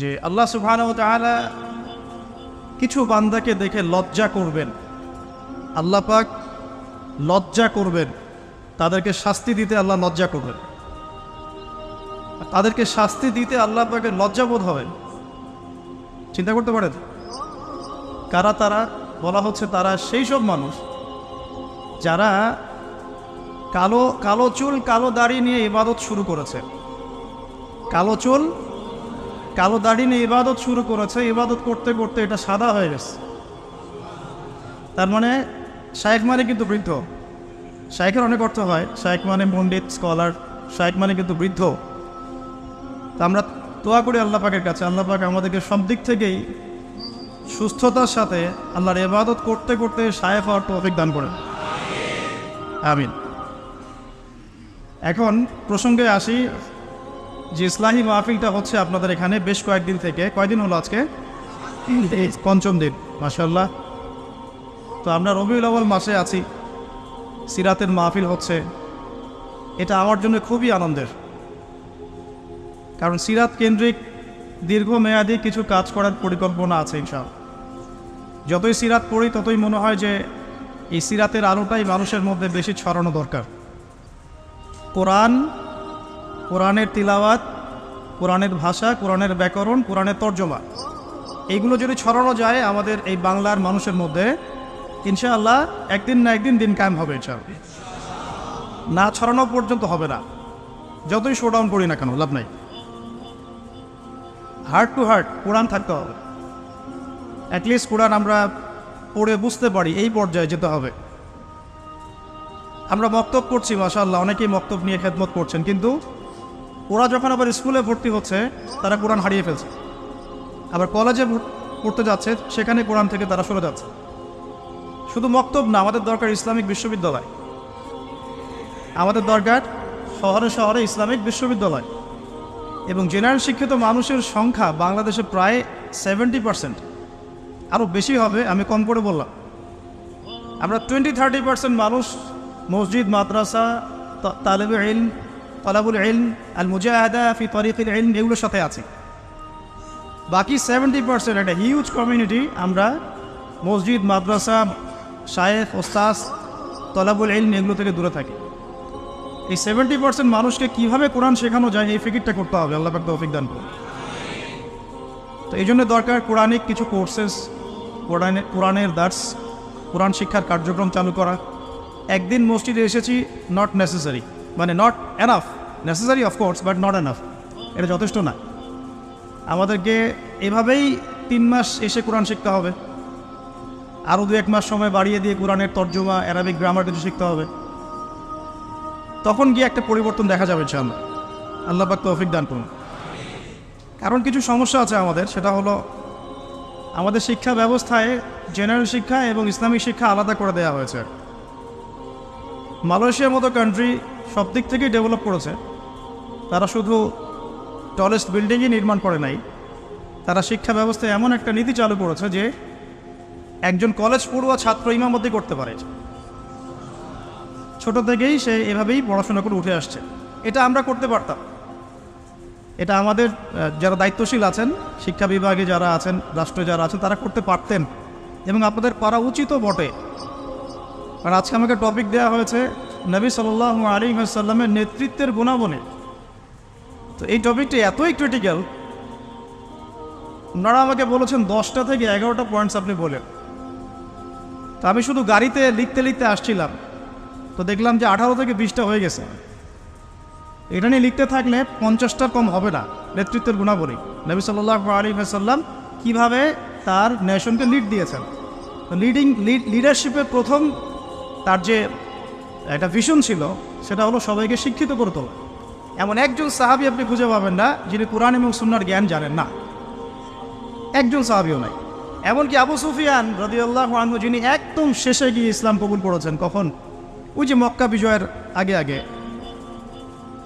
যে আল্লাহ সুবহানাহু ওয়া তাআলা কিছু বান্দাকে দেখে লজ্জা করবেন, আল্লাহ পাক লজ্জা করবেন, তাদেরকে শাস্তি দিতে আল্লাহ লজ্জা করবেন। তাদেরকে শাস্তি দিতে আল্লাহ পাকের লজ্জাবোধ হবে। চিন্তা করতে পারেন কারা তারা? বলা হচ্ছে তারা সেই সব মানুষ যারা কালো কালো চুল কালো দাড়ি নিয়ে ইবাদত শুরু করেছে। কালো চুল কালো দাড়ি নিয়ে ইবাদত শুরু করেছে, ইবাদত করতে করতে এটা সাদা হয়ে গেছে। তার মানে শায়েখ মানে কিন্তু বৃদ্ধ। শায়েখের অনেক অর্থ হয়, শায়েখ মানে পণ্ডিত, স্কলার। শায়েখ মানে কিন্তু বৃদ্ধ। তা আমরা দোয়া করি আল্লাহ পাকের কাছে, আল্লাহ পাক আমাদেরকে সব দিক থেকেই সুস্থতার সাথে আল্লাহর ইবাদত করতে করতে শায়েখ হওয়ার তৌফিক দান করেন, আমিন। এখন প্রসঙ্গে আসি যে ইসলামী মাহফিলটা হচ্ছে আপনাদের এখানে বেশ কয়েকদিন থেকে। কয়দিন হলো আজকে? পঞ্চম দিন, মাশাআল্লাহ। তো আমরা রবিউল আউয়াল মাসে আছি, সিরাতের মাহফিল হচ্ছে। এটা আমার জন্য খুবই আনন্দের, কারণ সিরাত কেন্দ্রিক দীর্ঘমেয়াদী কিছু কাজ করার পরিকল্পনা আছে ইনশাআল্লাহ। যতই সিরাত পড়ি ততই মনে হয় যে এই সিরাতের আলোটাই মানুষের মধ্যে বেশি ছড়ানো দরকার। কোরআনের তিলাওয়াত, কোরআনের ভাষা, কোরআনের ব্যাকরণ, কোরআনের তর্জমা, এইগুলো যদি ছড়ানো যায় আমাদের এই বাংলার মানুষের মধ্যে, ইনশাআল্লাহ একদিন না একদিন দিন কায়েম হবে। ইনশাআল্লাহ না ছড়ানো পর্যন্ত হবে না, যতই শোডাউন করি না কেন লাভ নাই। হার্ট টু হার্ট কোরআন থাকতে হবে। অ্যাটলিস্ট কোরআন আমরা পড়ে বুঝতে পারি, এই পর্যায়ে যেতে হবে। আমরা মক্তব করছি, মাশাআল্লাহ, অনেকেই মক্তব নিয়ে খেদমত করছেন, কিন্তু ওরা যখন আবার স্কুলে ভর্তি হচ্ছে তারা কোরআন হারিয়ে ফেলছে। আবার কলেজে পড়তে যাচ্ছে, সেখানে কোরআন থেকে তারা সরে যাচ্ছে। শুধু মক্তব না, আমাদের দরকার ইসলামিক বিশ্ববিদ্যালয়। আমাদের দরকার শহরে শহরে ইসলামিক বিশ্ববিদ্যালয়। এবং জেনারেল শিক্ষিত মানুষের সংখ্যা বাংলাদেশে প্রায় 70%, আরও বেশি হবে, আমি কম করে বললাম। আমরা 20-30% মানুষ মসজিদ, মাদ্রাসা, তালেবে ইলম, তালাবুল ইলম, আল মুজাহাদা ফি তরিকুল ইলম, এগুলোর সাথে আছি। বাকি 70% একটা হিউজ কমিউনিটি আমরা মসজিদ, মাদ্রাসা, শায়েখ, ওস্তাজ, তালাবুল ইলম এগুলো থেকে দূরে থাকি। এই 70% মানুষকে কীভাবে কোরআন শেখানো যায় এই ফিকিরটা করতে হবে। আল্লাহ পাক তৌফিক দান করুন। তো এই জন্য দরকার কোরআনিক কিছু কোর্সেস, কোরআনের দার্স, কোরআন শিক্ষার কার্যক্রম চালু করা। একদিন মসজিদে এসেছি নট নেসেসারি, মানে not enough, necessary of course but not enough, এটা যথেষ্ট না। আমাদেরকে এভাবেই 3 মাস এসে কোরআন শিখতে হবে, আরও 2-1 মাস সময় বাড়িয়ে দিয়ে কোরআনের তর্জমা, অ্যারাবিক গ্রামার কিছু শিখতে হবে। তখন গিয়ে একটা পরিবর্তন দেখা যাবে ইনশাআল্লাহ। আল্লাহ পাক তৌফিক দান করুন। কারণ কিছু সমস্যা আছে আমাদের, সেটা হলো আমাদের শিক্ষা ব্যবস্থায় জেনারেল শিক্ষা এবং ইসলামিক শিক্ষা আলাদা করে দেওয়া হয়েছে। মালয়েশিয়ার মতো কান্ট্রি সব দিক থেকেই ডেভেলপ করেছে। তারা শুধু টলেস্ট বিল্ডিংই নির্মাণ করে নাই, তারা শিক্ষা ব্যবস্থায় এমন একটা নীতি চালু করেছে যে একজন কলেজ পড়ুয়া ছাত্র ইমামতি করতে পারে। ছোট থেকেই সে এভাবেই পড়াশোনা করে উঠে আসছে। এটা আমরা করতে পারতাম। এটা আমাদের যারা দায়িত্বশীল আছেন, শিক্ষা বিভাগে যারা আছেন, রাষ্ট্রে যারা আছেন, তারা করতে পারতেন এবং আপনাদের পারা উচিতও বটে। আর আজকে আমাকে টপিক দেওয়া হয়েছে নবী সাল্লাল্লাহু আলাইহি ওয়াসাল্লামের নেতৃত্বের গুণাবলী। তো এই টপিকটি এতই ক্রিটিক্যাল, ওনারা আমাকে বলেছেন 10টা থেকে 11টা পয়েন্টস আপনি বলেন। তো আমি শুধু গাড়িতে লিখতে লিখতে আসছিলাম, তো দেখলাম যে 18 থেকে 20টা হয়ে গেছে। এটা নিয়ে লিখতে থাকলে 50টার কম হবে না। নেতৃত্বের গুণাবলী, নবী সাল্লাল্লাহু আলাইহি ওয়াসাল্লাম কীভাবে তার নেশনকে লিড দিয়েছেন। লিডারশিপের প্রথম তার যে একটা ভিশন ছিল সেটা হলো সবাইকে শিক্ষিত করে তোলা। এমন একজন সাহাবী আপনি খুঁজে পাবেন না যিনি কোরআন এবং সুন্নাহর জ্ঞান জানেন না, একজন সাহাবীও নাই। এমনকি আবু সুফিয়ান রাদিয়াল্লাহু আনহু, যিনি একদম শেষে গিয়ে ইসলাম কবুল করেছেন, কখন? ওই যে মক্কা বিজয়ের আগে আগে,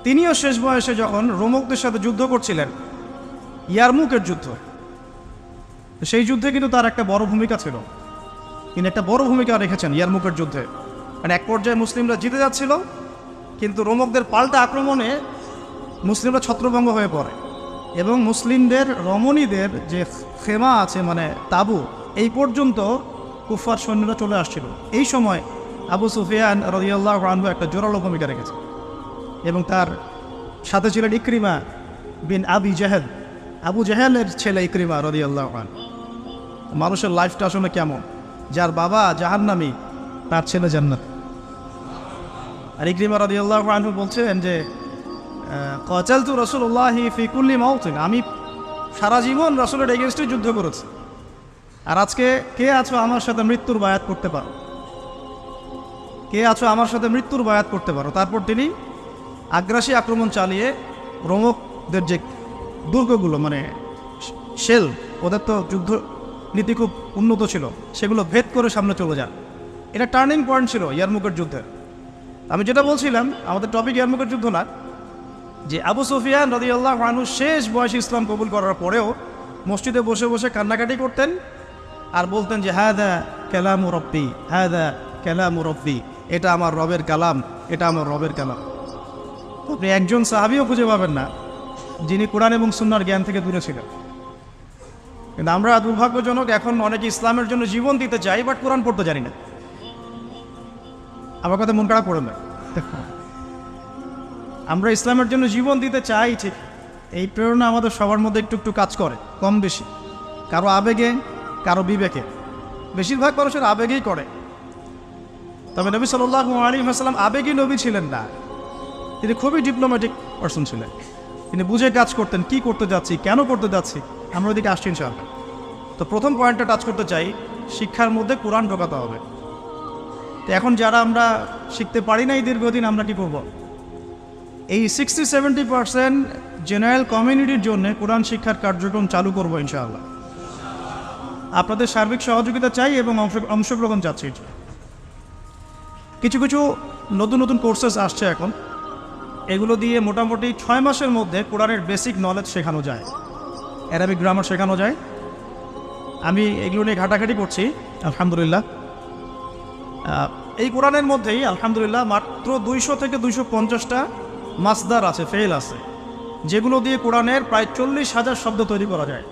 তিনিও শেষ বয়সে যখন রোমকদের সাথে যুদ্ধ করছিলেন, ইয়ারমুকের যুদ্ধ, সেই যুদ্ধে কিন্তু তার একটা বড় ভূমিকা ছিল। তিনি একটা বড় ভূমিকা রেখেছেন ইয়ারমুকের যুদ্ধে। মানে এক পর্যায়ে মুসলিমরা জিতে যাচ্ছিল, কিন্তু রোমকদের পাল্টা আক্রমণে মুসলিমরা ছত্রভঙ্গ হয়ে পড়ে। এবং মুসলিমদের রমণীদের যে খেমা আছে মানে তাবু, এই পর্যন্ত কুফার সৈন্যরা চলে আসছিল। এই সময় আবু সুফিয়ান রাদিয়াল্লাহু আনহু একটা জোরালো ভূমিকা রেখেছে এবং তার সাথে ছিলেন ইকরিমা বিন আবি জাহেল, আবু জাহেলের ছেলে ইকরিমা রাদিয়াল্লাহু আনহু। মানুষের লাইফটা আসলে কেমন, যার বাবা জাহান্নামী তার ছেলে জান্নাত। আর ইকরিমা রাদিয়াল্লাহু আনহু বলছিলেন যে কাতালতু রাসূলুল্লাহি ফি কুল্লি মাওতিন, আমি সারা জীবন রাসূলের এগেইনস্টে যুদ্ধ করেছি, আর আজকে কে আছো আমার সাথে মৃত্যুর বায়াত করতে পারো, কে আছো আমার সাথে মৃত্যুর বায়াত করতে পারো। তারপর তিনি আগ্রাসী আক্রমণ চালিয়ে রোমকদের যে দুর্গগুলো মানে শেল, ওদের তো যুদ্ধ নীতি খুব উন্নত ছিল, সেগুলো ভেদ করে সামনে চলে যান। এটা টার্নিং পয়েন্ট ছিল ইয়ারমুকের যুদ্ধের। আমি যেটা বলছিলাম, আমাদের টপিক ইয়ারমুকের যুদ্ধ না, যে আবু সুফিয়ান রাদিয়াল্লাহু আনহু শেষ বয়সে ইসলাম কবুল করার পরেও মসজিদে বসে বসে কান্নাকাটি করতেন আর বলতেন যে হাদা কালামু রব্বি, হাদা কালামু রব্বি, এটা আমার রবের কালাম, এটা আমার রবের কালাম। আপনি একজন সাহাবীও খুঁজে পাবেন না যিনি কোরআন এবং সুন্নাহর জ্ঞান থেকে দূরে ছিলেন। কিন্তু আমরা দুর্ভাগ্যজনক, এখন অনেকে ইসলামের জন্য জীবন দিতে চাই, বাট কোরআন পড়তে জানি না। আমার কথা মন খারাপ করে না, আমরা ইসলামের জন্য জীবন দিতে চাই ঠিক, এই প্রেরণা আমাদের সবার মধ্যে একটু একটু কাজ করে, কম বেশি, কারো আবেগে কারো বিবেকে, বেশিরভাগ মানুষের আবেগেই করে। তবে নবী সাল্লাল্লাহু আলাইহি ওয়াসাল্লাম আবেগী নবী ছিলেন না, তিনি খুবই ডিপ্লোম্যাটিক পারসন ছিলেন। তিনি বুঝে কাজ করতেন, কি করতে যাচ্ছি, কেন করতে যাচ্ছি। আমরা ওইদিকে আসছি ইনশাআল্লাহ। তো প্রথম পয়েন্টটা টাচ করতে চাই, শিক্ষার মধ্যে কোরআন ঢোকাতে হবে। তো এখন যারা আমরা শিখতে পারি না এই দীর্ঘদিন, আমরা কি করব? এই 60-70% জেনারেল কমিউনিটির জন্য কোরআন শিক্ষার কার্যক্রম চালু করবো ইনশাআল্লাহ। আপনাদের সার্বিক সহযোগিতা চাই এবং অংশগ্রহণ চাচ্ছি। কিছু কিছু নতুন নতুন কোর্সেস আসছে এখন, এগুলো দিয়ে মোটামুটি 6 মাসের মধ্যে কোরআনের বেসিক নলেজ শেখানো যায়, অ্যারাবিক গ্রামার শেখানো যায়। আমি এগুলো নিয়ে ঘাটাঘাটি করছি আলহামদুলিল্লাহ। এই কোরআনের মধ্যেই আলহামদুলিল্লাহ মাত্র 200 থেকে 250টা মাসদার আছে, ফেল আছে, যেগুলো দিয়ে কোরআনের প্রায় 40,000 শব্দ তৈরি করা যায়।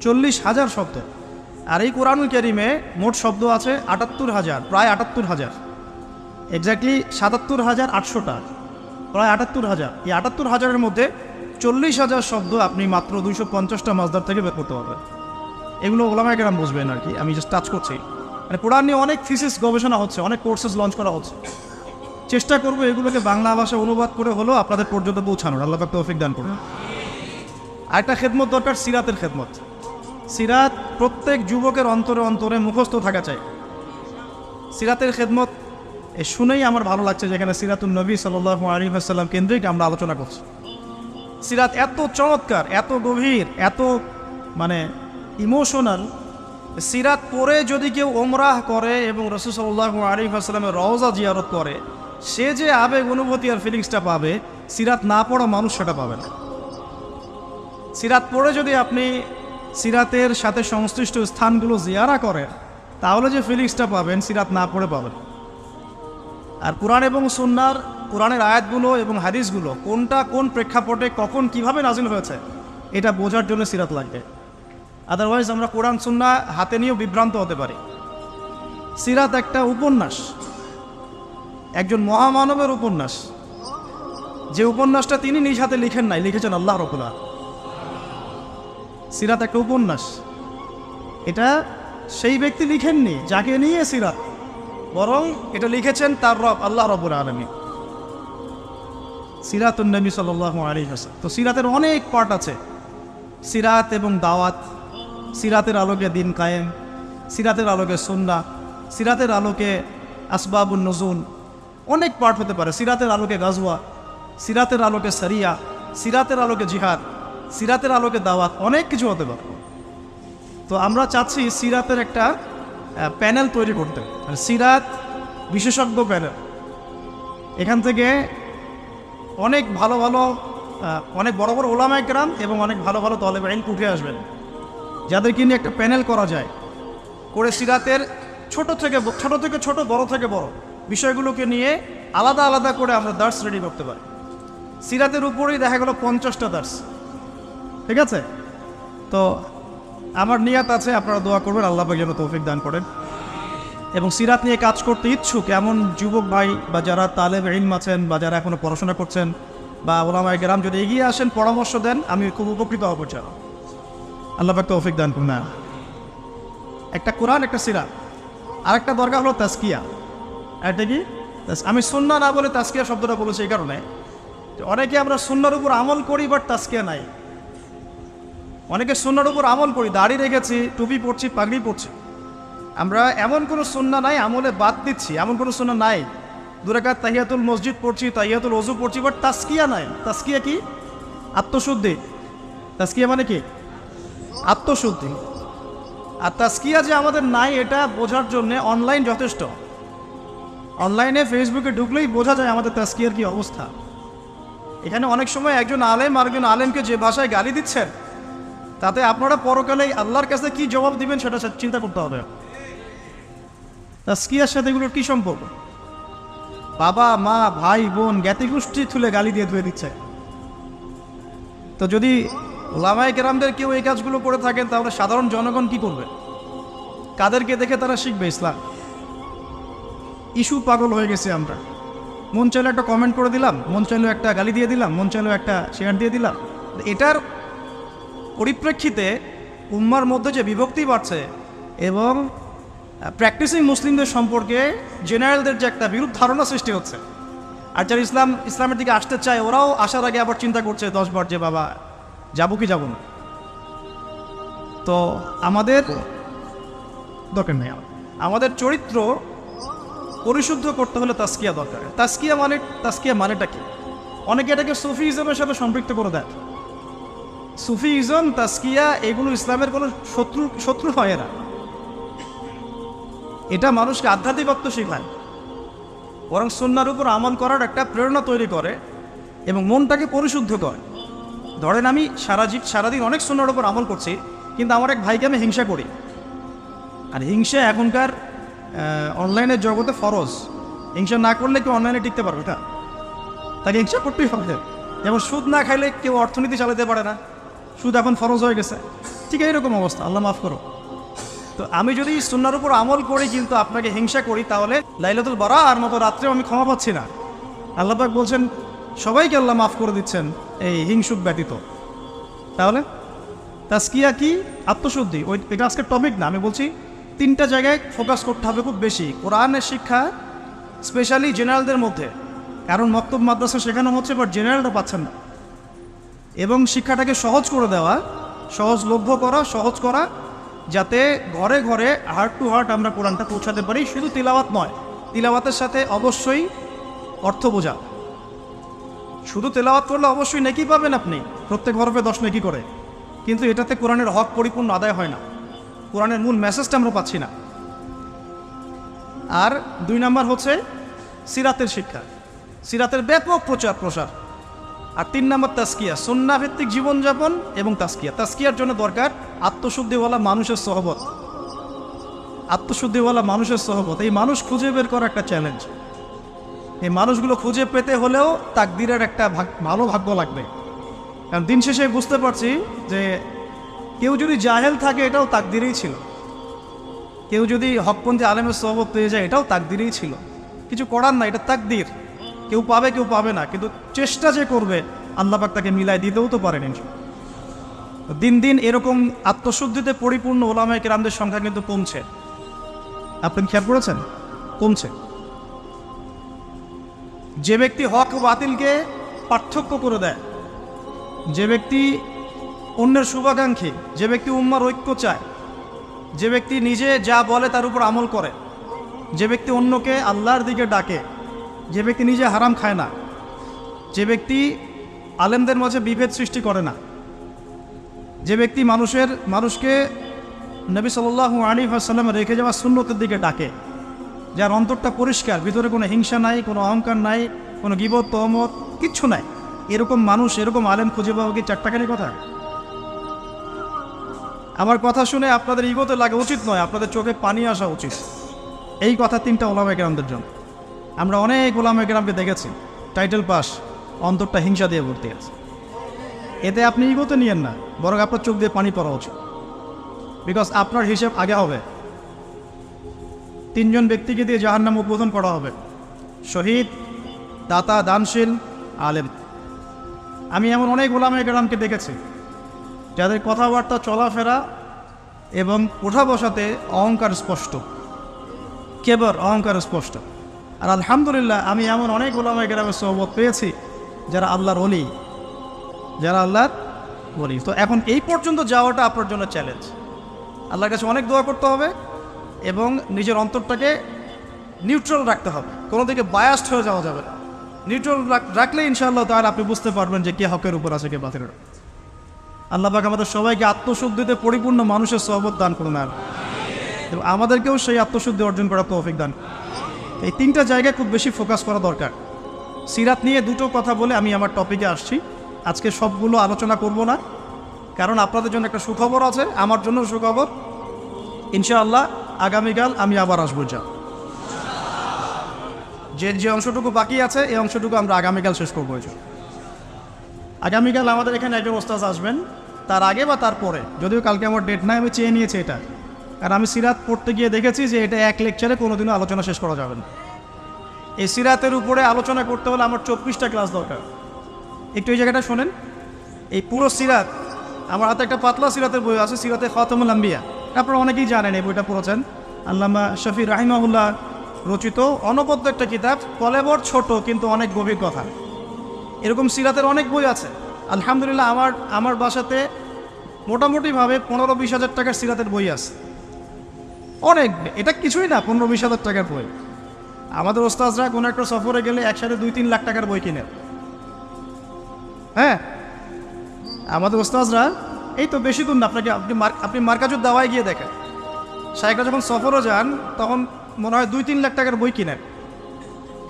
40,000 শব্দ। আর এই কোরআনুল কারীমে মোট শব্দ আছে 78,000, প্রায় 78,000, এক্স্যাক্টলি 77,800টা, প্রায় 78,000। এই 78,000-এর মধ্যে 40,000 শব্দ আপনি মাত্র 250টা মাসদার থেকে বের করতে পারবেন। এগুলো ওলামায়ে কেরাম বুঝবেন আর কি, আমি জাস্ট টাচ করছি। মানে কোরআন নিয়ে অনেক থিসিস গবেষণা হচ্ছে, অনেক কোর্সেস লঞ্চ করা হচ্ছে। চেষ্টা করবো এগুলোকে বাংলা ভাষায় অনুবাদ করে হলেও আপনাদের পর্যন্ত পৌঁছানোর, আল্লাহ পাক তৌফিক দান করুন। আরেকটা খেদমত দরকার, সিরাতের খেদমত। সিরাত প্রত্যেক যুবকের অন্তরে অন্তরে মুখস্থ থাকা চাই। সিরাতের খেদমত শুনেই আমার ভালো লাগছে, যেখানে সিরাতুন নবী সাল্লাল্লাহু আলাইহি ওয়াসাল্লাম কেন্দ্রিক আমরা আলোচনা করছি। সিরাত এত চমৎকার, এত গভীর, এত মানে ইমোশনাল। সিরাত পড়ে যদি কেউ ওমরাহ করে এবং রাসূল সাল্লাল্লাহু আলাইহি ওয়াসাল্লামের রওজা জিয়ারত করে, সে যে আবেগ অনুভূতি আর ফিলিংসটা পাবে, সিরাত না পড়া মানুষ সেটা পাবে না। সিরাত পড়ে যদি আপনি সিরাতের সাথে সংশ্লিষ্ট স্থানগুলো জিয়ারা করেন, তাহলে যে ফিলিংসটা পাবেন সিরাত না পড়ে পাবেন। আর কোরআন এবং সুন্নাহর, কোরআনের আয়াতগুলো এবং হাদিসগুলো কোনটা কোন প্রেক্ষাপটে কখন কিভাবে নাজিল হয়েছে, এটা বোঝার জন্য সিরাত লাগবে। আদারওয়াইজ আমরা কোরআন সুন্নাহ হাতে নিয়েও বিভ্রান্ত হতে পারি। সিরাত একটা উপন্যাস, একজন মহামানবের উপন্যাস, যে উপন্যাসটা তিনি নিজ হাতে লিখেন নাই, লিখেছেন আল্লাহ রাব্বুল আলামিন। সিরাত একটা উপন্যাস, এটা সেই ব্যক্তি লিখেননি যাকে নিয়ে সিরাত, বরং এটা লিখেছেন তার রব আল্লাহ রাব্বুল আলামিন। সিরাতুন নবী সাল্লাল্লাহু আলাইহি ওয়াসাল্লাম। তো সিরাতের অনেক পার্ট আছে, সিরাত এবং দাওয়াত, সিরাতের আলোকে দিন কায়েম, সিরাতের আলোকে সুন্নাহ, সিরাতের আলোকে আসবাবুন নুজুল, অনেক পার্ট হতে পারে। সিরাতের আলোকে গাজওয়া, সিরাতের আলোকে সারিয়া, সিরাতের আলোকে জিহাদ, সিরাতের আলোকে দাওয়াত, অনেক কিছু হতে পারে। তো আমরা চাচ্ছি সিরাতের একটা প্যানেল তৈরি করতে, সিরাত বিশেষজ্ঞ প্যানেল। এখান থেকে অনেক ভালো ভালো, অনেক বড় বড় উলামায়ে কেরাম এবং অনেক ভালো ভালো তলেবে ইলম উঠে আসবেন, যাদেরকে নিয়ে একটা প্যানেল করা যায়, করে সিরাতের ছোট থেকে ছোট, বড় থেকে বড় বিষয়গুলোকে নিয়ে আলাদা আলাদা করে আমরা দার্স রেডি করতে পারি। সিরাতের উপরেই দেখা গেল 50টা দার্স, ঠিক আছে? তো আমার নিয়াত আছে, আপনারা দোয়া করবেন আল্লাহ পাক যেন তৌফিক দান করেন। এবং সিরাত নিয়ে কাজ করতে ইচ্ছুক এমন যুবক ভাই বা যারা তালেব ইলম আছেন বা যারা এখনও পড়াশোনা করছেন বা ওলামায়ে কেরাম যদি এগিয়ে আসেন, পরামর্শ দেন, আমি খুব উপকৃত হব। চাও আল্লাহ পাক তৌফিক দান করুন। না, একটা কোরআন, একটা সিরাত, আরেকটা দরকার হলো তাজকিয়া। এটা কি? আমি সুন্নাহ না বলে তাজকিয়া শব্দটা বলেছি এই কারণে, অনেকে আমরা সুন্নাহর উপর আমল করি বাট তাজকিয়া নাই। অনেকে সুন্নাহর উপর আমল করি, দাড়ি রেখেছি, টুপি পরছি, পাগড়ি পরছি, আমরা এমন কোনো সুন্নাহ নাই, আমলে বাদ দিচ্ছি এমন কোনো সুন্নাহ নাই। 2 রাকাত তাহিয়াতুল মসজিদ পড়ছি, তাহিয়াতুল ওযু পড়ছি, বাট তাজকিয়া নাই। তাজকিয়া কি? আত্মশুদ্ধি। তাজকিয়া মানে কি? আত্মশুদ্ধি। আর তাজকিয়া যে আমাদের নাই এটা বোঝার জন্য অনলাইন যথেষ্ট। অনলাইনে ফেসবুকে ঢুকলেই বোঝা যায় আমাদের তাজকিয়ার কি অবস্থা। এখানে অনেক সময় একজন আলেম আরেকজন আলেমকে যে ভাষায় গালি দিচ্ছেন, তাতে আপনারা পরকালে আল্লাহর কাছে কি জবাব দিবেন সেটা চিন্তা করতে হবে। তাজকিয়ার সাথে এগুলোর কী সম্পর্ক? বাবা মা ভাই বোন জ্ঞাতিগোষ্ঠী তুলে গালি দিয়ে ধুয়ে দিচ্ছে। তো যদি ওলামায়ে কেরামদের কেউ এই কাজগুলো করে থাকেন, তাহলে সাধারণ জনগণ কি করবে? কাদেরকে দেখে তারা শিখবে ইসলাম? ইস্যু পাগল হয়ে গেছে আমরা। মন চাইলে একটা কমেন্ট করে দিলাম, মন চাইলে একটা গালি দিয়ে দিলাম, মন চাইলে একটা শেয়ার দিয়ে দিলাম। এটার পরিপ্রেক্ষিতে উম্মার মধ্যে যে বিভক্তি বাড়ছে এবং প্র্যাকটিসিং মুসলিমদের সম্পর্কে জেনারেলদের যে একটা বিরূপ ধারণা সৃষ্টি হচ্ছে, আর যারা ইসলামের দিকে আসতে চায় ওরাও আসার আগে আবার চিন্তা করছে 10 বার যে বাবা যাবো কি যাব না। তো আমাদের দরকার নেই, আমাদের চরিত্র পরিশুদ্ধ করতে হলে তাজকিয়া দরকার। তাজকিয়া মানেটা কি? অনেকে এটাকে সুফিইজমের সাথে সম্পৃক্ত করে দেয়। সুফিইজম, তাজকিয়া এগুলো ইসলামের কোনো শত্রু হয় না। এটা মানুষকে আধ্যাত্মিকত্ব শেখায়, বরং সুন্নাহর উপর আমল করার একটা প্রেরণা তৈরি করে এবং মনটাকে পরিশুদ্ধ করে। ধরেন আমি সারাদিন অনেক সুন্নাহর উপর আমল করছি, কিন্তু আমার এক ভাইকে আমি হিংসা করি। আর হিংসা এখনকার অনলাইনের জগতে ফরজ। হিংসা না করলে কেউ অনলাইনে টিকতে পারবে না, তাকে হিংসা করতেই হবে। যেমন সুদ না খাইলে কেউ অর্থনীতি চালাতে পারে না, সুদ এখন ফরজ হয়ে গেছে। ঠিক এইরকম অবস্থা, আল্লাহ মাফ করো। তো আমি যদি সুন্নাহর উপর আমল করি কিন্তু আপনাকে হিংসা করি, তাহলে লাইলাতুল বারার মতো রাত্রেও আমি ক্ষমা পাচ্ছি না। আল্লাহ পাক বলছেন সবাইকে আল্লাহ মাফ করে দিচ্ছেন এই হিংসুক ব্যতীত। তাহলে তাজকিয়া কি? আত্মশুদ্ধি। এটা আজকের টপিক না, আমি বলছি 3টা জায়গায় ফোকাস করতে হবে খুব বেশি। কোরআনের শিক্ষা স্পেশালি জেনারেলদের মধ্যে, কারণ মক্তব মাদ্রাসা শেখানো হচ্ছে বাট জেনারেলরা পাচ্ছেন না। এবং শিক্ষাটাকে সহজ করে দেওয়া, সহজলভ্য করা, সহজ করা, যাতে ঘরে ঘরে হার্ট টু হার্ট আমরা কোরআনটা পৌঁছাতে পারি। শুধু তিলাওয়াত নয়, তিলাওয়াতের সাথে অবশ্যই অর্থ বোঝা। শুধু তেলাওয়াত করলে অবশ্যই নেকি পাবেন আপনি, প্রত্যেক হরফে 10 নেকি করে, কিন্তু এটাতে কোরআনের হক পরিপূর্ণ আদায় হয় না। কোরআনের মূল মেসেজটা আমরা পাচ্ছি না। আর 2 নাম্বার হচ্ছে সিরাতের শিক্ষা, সিরাতের ব্যাপক প্রচার প্রসার। আর 3 নাম্বার তাজকিয়া, সুন্নাহ ভিত্তিক জীবনযাপন এবং তাজকিয়া। তাজকিয়ার জন্য দরকার আত্মশুদ্ধিওয়ালা মানুষের সহবত। আত্মশুদ্ধিওয়ালা মানুষের সহবত, এই মানুষ খুঁজে বের করা একটা চ্যালেঞ্জ। এই মানুষগুলো খুঁজে পেতে হলেও তাকদিরের একটা ভালো ভাগ্য লাগবে। কারণ দিন শেষে বুঝতে পারছি যে কেউ যদি জাহেল থাকে এটাও তাকদিরেই ছিল, কেউ যদি হকপন্থী আলেমের সহবত পেয়ে যায় এটাও তাকদিরেই ছিল। কিছু করার না, এটা তাকদির। কেউ পাবে কেউ পাবে না, কিন্তু চেষ্টা যে করবে আল্লাহ পাক তাকে মিলাই দিতেও তো পারেন। দিন দিন এরকম আত্মশুদ্ধিতে পরিপূর্ণ ওলামায়ে কেরামদের সংখ্যা কিন্তু কমছে। আপনি খেয়াল করেছেন? কমছে। যে ব্যক্তি হক ও বাতিলকে পার্থক্য করে দেয়, যে ব্যক্তি অন্যের শুভাকাঙ্ক্ষী, যে ব্যক্তি উম্মার ঐক্য চায়, যে ব্যক্তি নিজে যা বলে তার উপর আমল করে, যে ব্যক্তি অন্যকে আল্লাহর দিকে ডাকে, যে ব্যক্তি নিজে হারাম খায় না, যে ব্যক্তি আলেমদের মাঝে বিভেদ সৃষ্টি করে না, যে ব্যক্তি মানুষকে নবী সাল্লাল্লাহু আলাইহি ওয়াসাল্লাম রেখে যাওয়া সুন্নতের দিকে ডাকে, যার অন্তরটা পরিষ্কার, ভিতরে কোনো হিংসা নাই, কোনো অহংকার নাই, কোনো গীবত তহমত কিচ্ছু নাই, এরকম মানুষ, এরকম আলেম খুঁজে পাওয়া কি চারটাখানি কথা? আমার কথা শুনে আপনাদের ইগোতে লাগা উচিত নয়, আপনাদের চোখে পানি আসা উচিত। এই কথা 3টা ওলামায়ে কেরামদের জন্য। আমরা অনেক ওলামায়ে কেরামকে দেখেছি টাইটেল পাস, অন্তরটা হিংসা দিয়ে ভর্তি আছে। এতে আপনি ইগোতে নিয়েন না, বরং আপনার চোখ দিয়ে পানি পড়া উচিত, বিকজ আপনার হিসেব আগে হবে। 3 জন ব্যক্তিকে দিয়ে জাহান্নাম উদ্বোধন করা হবে: শহীদ, দাতা, দানশীল, আলেম। আমি এমন অনেক ওলামায়ে কেরামকে দেখেছি যাদের কথাবার্তা, চলাফেরা এবং ওঠা বসাতে অহংকার স্পষ্ট, কেবর, অহংকার স্পষ্ট। আর আলহামদুলিল্লাহ আমি এমন অনেক ওলামায়ে কেরামের সোহবত পেয়েছি যারা আল্লাহর ওলি, যারা আল্লাহর ওলি। তো এখন এই পর্যন্ত যাওয়াটা আপনার জন্য চ্যালেঞ্জ। আল্লাহর কাছে অনেক দোয়া করতে হবে এবং নিজের অন্তরটাকে নিউট্রাল রাখতে হবে, কোনো দিকে বায়াসড হয়ে যাওয়া যাবে না। নিউট্রাল রাখলে ইনশাআল্লাহ তাহলে আপনি বুঝতে পারবেন যে কে হকের উপর আছে, কে বাতিলের। আল্লাহ পাক আমাদের সবাইকে আত্মশুদ্ধিতে পরিপূর্ণ মানুষের সোহবত দান করুন, আর এবং আমাদেরকেও সেই আত্মশুদ্ধি অর্জন করার তৌফিক দান। এই 3টা জায়গায় খুব বেশি ফোকাস করা দরকার। সিরাত নিয়ে 2টো কথা বলে আমি আমার টপিকে আসছি। আজকে সবগুলো আলোচনা করব না, কারণ আপনাদের জন্য একটা সুখবর আছে, আমার জন্য সুখবর। ইনশাআল্লাহ আগামীকাল আমি আবার আসবো। যে অংশটুকু বাকি আছে এই অংশটুকু আমরা আগামীকাল শেষ করবো। আগামীকাল আমাদের এখানে একজন ওস্তাদ আসবেন, তার আগে বা তারপরে, যদিও কালকে আমার ডেট নাই, আমি চেয়ে নিয়েছি এটা, কারণ আমি সিরাত পড়তে গিয়ে দেখেছি যে এটা এক লেকচারে কোনোদিনও আলোচনা শেষ করা যাবে না। এই সিরাতের উপরে আলোচনা করতে হলে আমার 24টা ক্লাস দরকার। একটু এই জায়গাটা শোনেন। এই পুরো সিরাত, আমার হাতে একটা পাতলা সিরাতের বই আছে, সিরাতে খাতামুল আম্বিয়া, আপনারা অনেকেই জানেন, এই বইটা পড়েছেন। আল্লামা শফি রাহিমাহুল্লাহ রচিত অনবদ্য একটা কিতাব, কলেবর ছোট কিন্তু অনেক গভীর কথা। এরকম সিরাতের অনেক বই আছে। আলহামদুলিল্লাহ আমার বাসাতে মোটামুটিভাবে 15-20 হাজার টাকার সিরাতের বই আছে, অনেক। এটা কিছুই না, 15-20 হাজার টাকার বই। আমাদের ওস্তাদরা কোনো একটা সফরে গেলে একসাথে 2-3 লাখ টাকার বই কিনে। হ্যাঁ, আমাদের ওস্তাদরা এই তো বেশি দূর না, আপনি মার্কাজুর দাওয়ায় গিয়ে দেখেন, শাইখরা যখন সফরও যান তখন মনে হয় 2-3 লাখ টাকার বই কিনেন।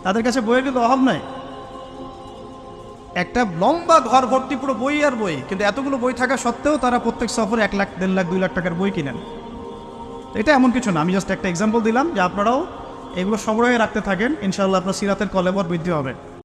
তাদের কাছে বইয়ের কিন্তু অভাব নাই। একটা লম্বা ঘর ভর্তি পুরো বই আর বই, কিন্তু এতগুলো বই থাকা সত্ত্বেও তারা প্রত্যেক সফরে 1 লাখ, 1.5 লাখ, 2 লাখ টাকার বই কিনেন। এটা এমন কিছু না, আমি জাস্ট একটা এক্সাম্পল দিলাম যে আপনারাও এগুলো সংগ্রহে রাখতে থাকেন, ইনশাআল্লাহ আপনার সিরাতের কলেবর বৃদ্ধি হবে।